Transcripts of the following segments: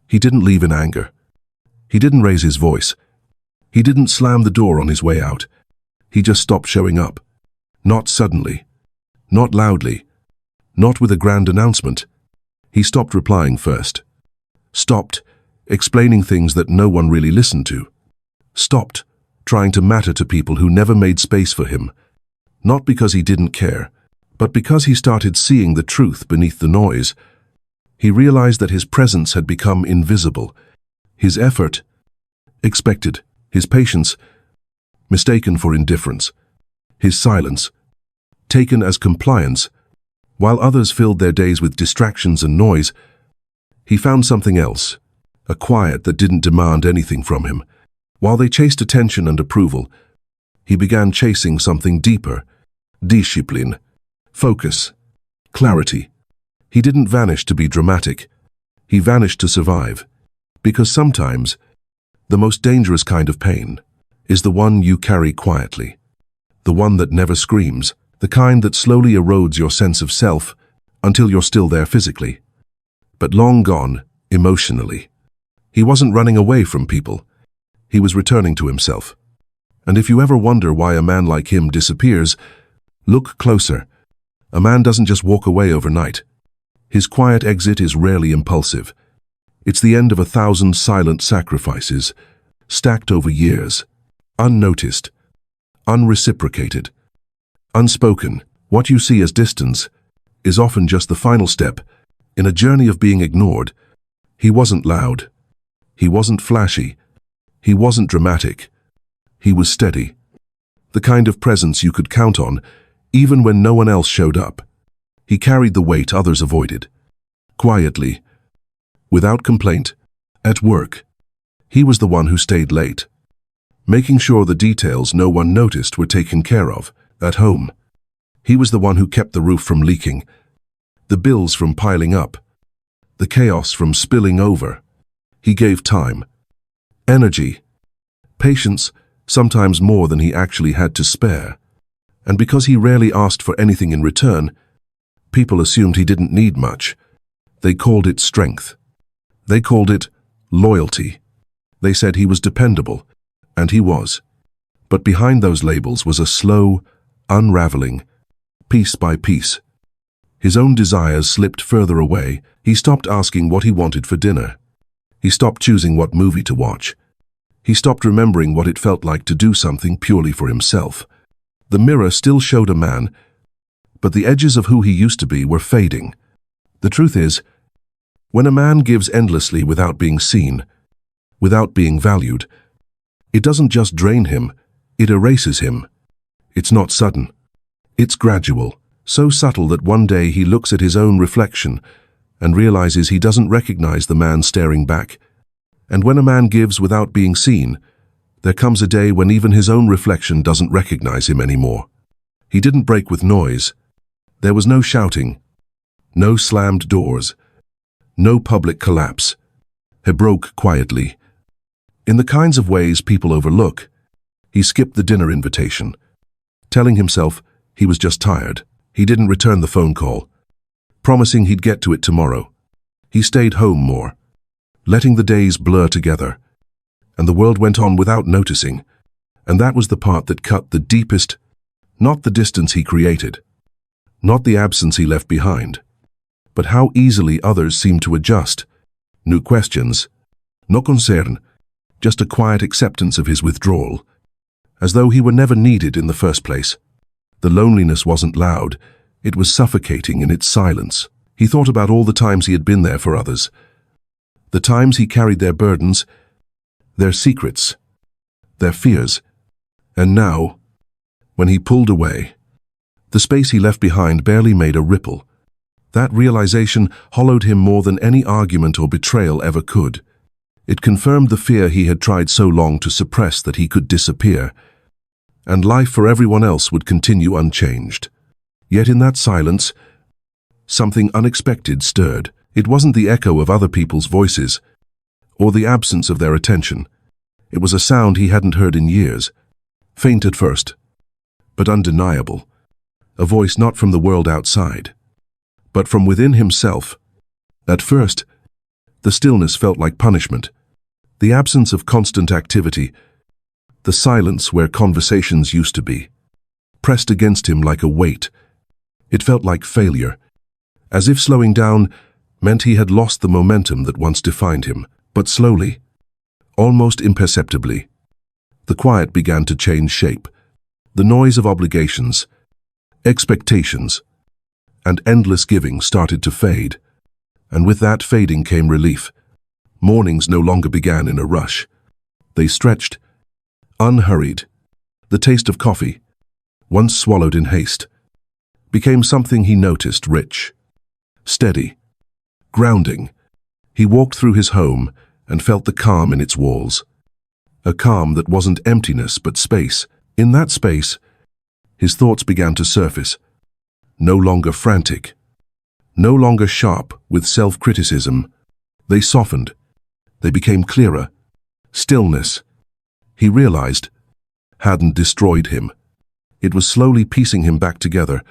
He didn't leave in anger. He didn't raise his voice. He didn't slam the door on his way out. He just stopped showing up. Not suddenly. Not loudly. Not with a grand announcement. He stopped replying first. Stopped explaining things that no one really listened to. Stopped trying to matter to people who never made space for him. Not because he didn't care, but because he started seeing the truth beneath the noise. He realized that his presence had become invisible. His effort, expected. His patience, mistaken for indifference. His silence, taken as compliance. While others filled their days with distractions and noise, he found something else, a quiet that didn't demand anything from him. While they chased attention and approval, he began chasing something deeper, discipline, focus, clarity. He didn't vanish to be dramatic. He vanished to survive. Because sometimes, the most dangerous kind of pain is the one you carry quietly, the one that never screams, the kind that slowly erodes your sense of self until you're still there physically, but long gone emotionally. He wasn't running away from people. He was returning to himself. And if you ever wonder why a man like him disappears, look closer. A man doesn't just walk away overnight. His quiet exit is rarely impulsive. It's the end of 1,000 silent sacrifices, stacked over years, unnoticed, unreciprocated, unspoken. What you see as distance is often just the final step in a journey of being ignored. He wasn't loud. He wasn't flashy. He wasn't dramatic. He was steady. The kind of presence you could count on, even when no one else showed up. He carried the weight others avoided. Quietly, without complaint, at work, he was the one who stayed late, making sure the details no one noticed were taken care of. At home, he was the one who kept the roof from leaking, the bills from piling up, the chaos from spilling over. He gave time, energy, patience, sometimes more than he actually had to spare. And because he rarely asked for anything in return, people assumed he didn't need much. They called it strength. They called it loyalty. They said he was dependable, and he was. But behind those labels was a slow, unraveling, piece by piece. His own desires slipped further away. He stopped asking what he wanted for dinner. He stopped choosing what movie to watch. He stopped remembering what it felt like to do something purely for himself. The mirror still showed a man, but the edges of who he used to be were fading. The truth is, when a man gives endlessly without being seen, without being valued, it doesn't just drain him, it erases him. It's not sudden. It's gradual, so subtle that one day he looks at his own reflection and realizes he doesn't recognize the man staring back. And when a man gives without being seen, there comes a day when even his own reflection doesn't recognize him anymore. He didn't break with noise. There was no shouting, no slammed doors, no public collapse. He broke quietly. In the kinds of ways people overlook, he skipped the dinner invitation, telling himself he was just tired. He didn't return the phone call, promising he'd get to it tomorrow. He stayed home more, letting the days blur together, and the world went on without noticing. And that was the part that cut the deepest, not the distance he created, not the absence he left behind, but how easily others seemed to adjust. No questions, no concern, just a quiet acceptance of his withdrawal, as though he were never needed in the first place. The loneliness wasn't loud, it was suffocating in its silence. He thought about all the times he had been there for others, the times he carried their burdens, their secrets, their fears. And now, when he pulled away, the space he left behind barely made a ripple. That realization hollowed him more than any argument or betrayal ever could. It confirmed the fear he had tried so long to suppress, that he could disappear, and life for everyone else would continue unchanged. Yet in that silence, something unexpected stirred. It wasn't the echo of other people's voices, or the absence of their attention. It was a sound he hadn't heard in years, faint at first, but undeniable. A voice not from the world outside, but from within himself. At first, The stillness felt like punishment. The absence of constant activity, the silence where conversations used to be, pressed against him like a weight. It felt like failure, as if slowing down meant he had lost the momentum that once defined him. But slowly, almost imperceptibly, the quiet began to change shape. The noise of obligations, expectations, and endless giving started to fade, and with that fading came relief. Mornings no longer began in a rush. They stretched, unhurried. The taste of coffee, once swallowed in haste, became something he noticed rich, steady, grounding. He walked through his home and felt the calm in its walls. A calm that wasn't emptiness but space. In that space, his thoughts began to surface, no longer frantic, no longer sharp with self-criticism. They softened. They became clearer. Stillness, he realized, hadn't destroyed him. It was slowly piecing him back together,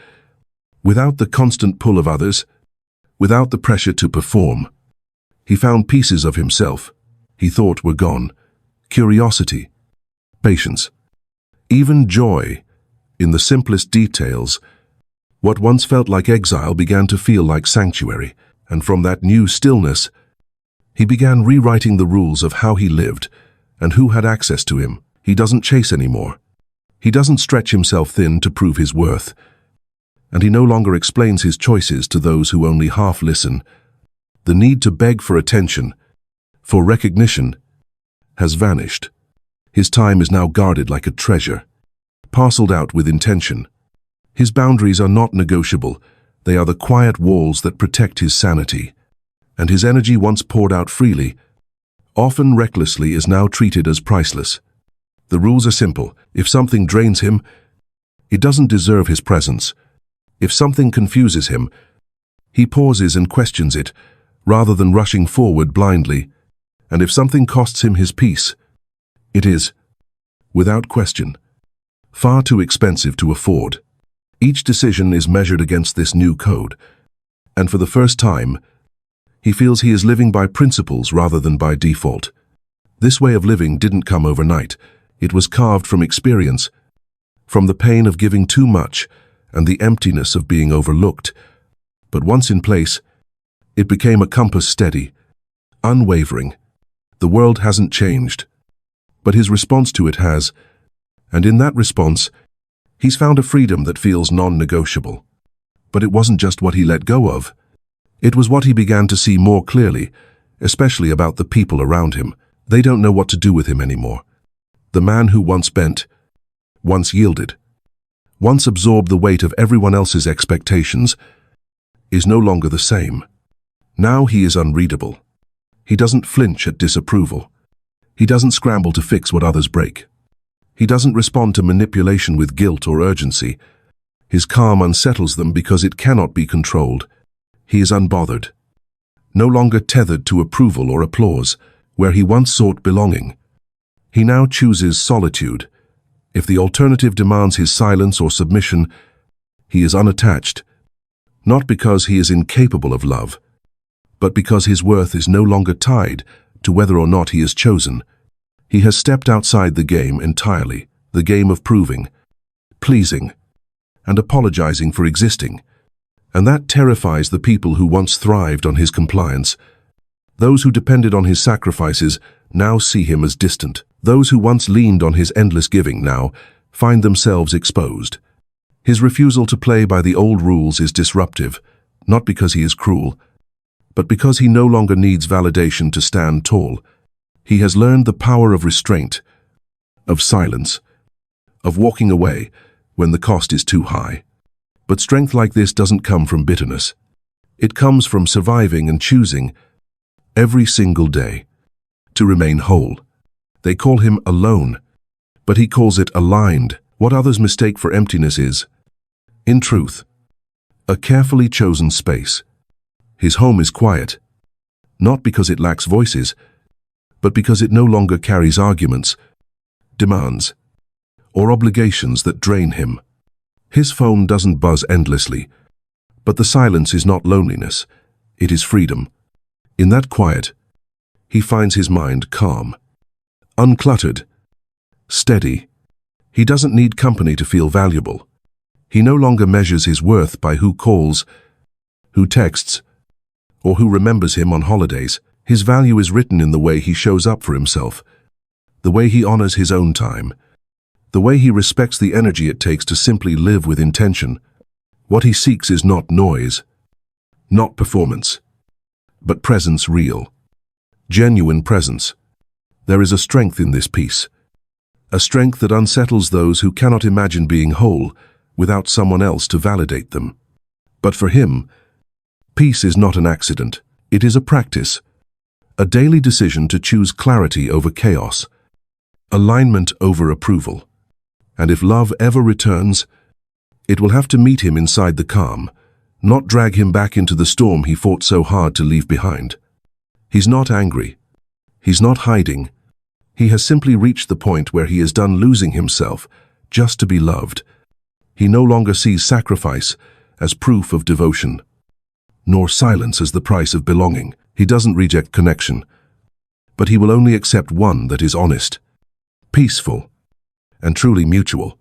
without the constant pull of others, without the pressure to perform. He found pieces of himself he thought were gone. Curiosity, patience, even joy in the simplest details. What once felt like exile began to feel like sanctuary, and from that new stillness, he began rewriting the rules of how he lived and who had access to him. He doesn't chase anymore. He doesn't stretch himself thin to prove his worth. And he no longer explains his choices to those who only half listen. The need to beg for attention, for recognition, has vanished. His time is now guarded like a treasure, parceled out with intention. His boundaries are not negotiable. They are the quiet walls that protect his sanity. And his energy, once poured out freely, often recklessly, is now treated as priceless. The rules are simple. If something drains him, it doesn't deserve his presence. If something confuses him, he pauses and questions it, rather than rushing forward blindly. And if something costs him his peace, it is, without question, far too expensive to afford. Each decision is measured against this new code, and for the first time, he feels he is living by principles rather than by default. This way of living didn't come overnight. It was carved from experience, from the pain of giving too much and the emptiness of being overlooked. But once in place, it became a compass, steady, unwavering. The world hasn't changed, but his response to it has, and in that response, he's found a freedom that feels non-negotiable. But it wasn't just what he let go of. It was what he began to see more clearly, especially about the people around him. They don't know what to do with him anymore. The man who once bent, once yielded, once absorbed the weight of everyone else's expectations, is no longer the same. Now he is unreadable. He doesn't flinch at disapproval. He doesn't scramble to fix what others break. He doesn't respond to manipulation with guilt or urgency. His calm unsettles them because it cannot be controlled. He is unbothered, no longer tethered to approval or applause, where he once sought belonging. He now chooses solitude. If the alternative demands his silence or submission, he is unattached, not because he is incapable of love, but because his worth is no longer tied to whether or not he is chosen. He has stepped outside the game entirely, the game of proving, pleasing, and apologizing for existing. And that terrifies the people who once thrived on his compliance. Those who depended on his sacrifices now see him as distant. Those who once leaned on his endless giving now find themselves exposed. His refusal to play by the old rules is disruptive, not because he is cruel, but because he no longer needs validation to stand tall. He has learned the power of restraint, of silence, of walking away when the cost is too high. But strength like this doesn't come from bitterness. It comes from surviving and choosing, every single day, to remain whole. They call him alone, but he calls it aligned. What others mistake for emptiness is, in truth, a carefully chosen space. His home is quiet, not because it lacks voices, but because it no longer carries arguments, demands, or obligations that drain him. His phone doesn't buzz endlessly, but the silence is not loneliness, it is freedom. In that quiet, he finds his mind calm, uncluttered, steady. He doesn't need company to feel valuable. He no longer measures his worth by who calls, who texts, or who remembers him on holidays. His value is written in the way he shows up for himself, the way he honors his own time, the way he respects the energy it takes to simply live with intention. What he seeks is not noise, not performance, but presence, real, genuine presence. There is a strength in this peace, a strength that unsettles those who cannot imagine being whole without someone else to validate them. But for him, peace is not an accident. It is a practice, a daily decision to choose clarity over chaos, alignment over approval. And if love ever returns, it will have to meet him inside the calm, not drag him back into the storm he fought so hard to leave behind. He's not angry. He's not hiding. He has simply reached the point where he is done losing himself just to be loved. He no longer sees sacrifice as proof of devotion, nor silence as the price of belonging. He doesn't reject connection, but he will only accept one that is honest, peaceful, and truly mutual.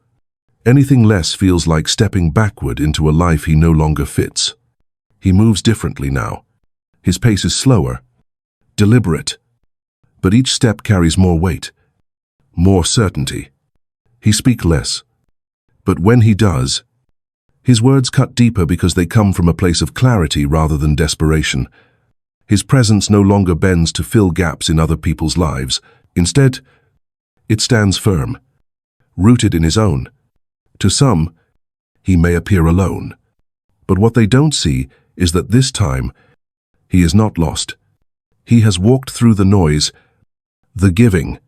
Anything less feels like stepping backward into a life he no longer fits. He moves differently now. His pace is slower, deliberate, but each step carries more weight, more certainty. He speaks less, but when he does, his words cut deeper because they come from a place of clarity rather than desperation. His presence no longer bends to fill gaps in other people's lives. Instead, it stands firm, rooted in his own. To some, he may appear alone, but what they don't see is that this time, he is not lost. He has walked through the noise, the giving,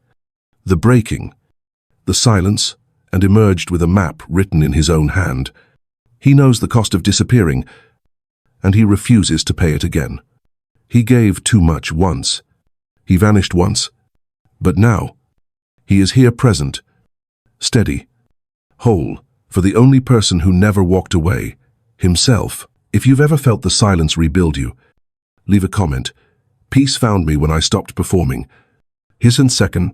the breaking, the silence, and emerged with a map written in his own hand. He knows the cost of disappearing, and he refuses to pay it again. He gave too much once. He vanished once. But now, he is here present, steady, whole, for the only person who never walked away, himself. If you've ever felt the silence rebuild you, leave a comment. Peace found me when I stopped performing. Here's in second.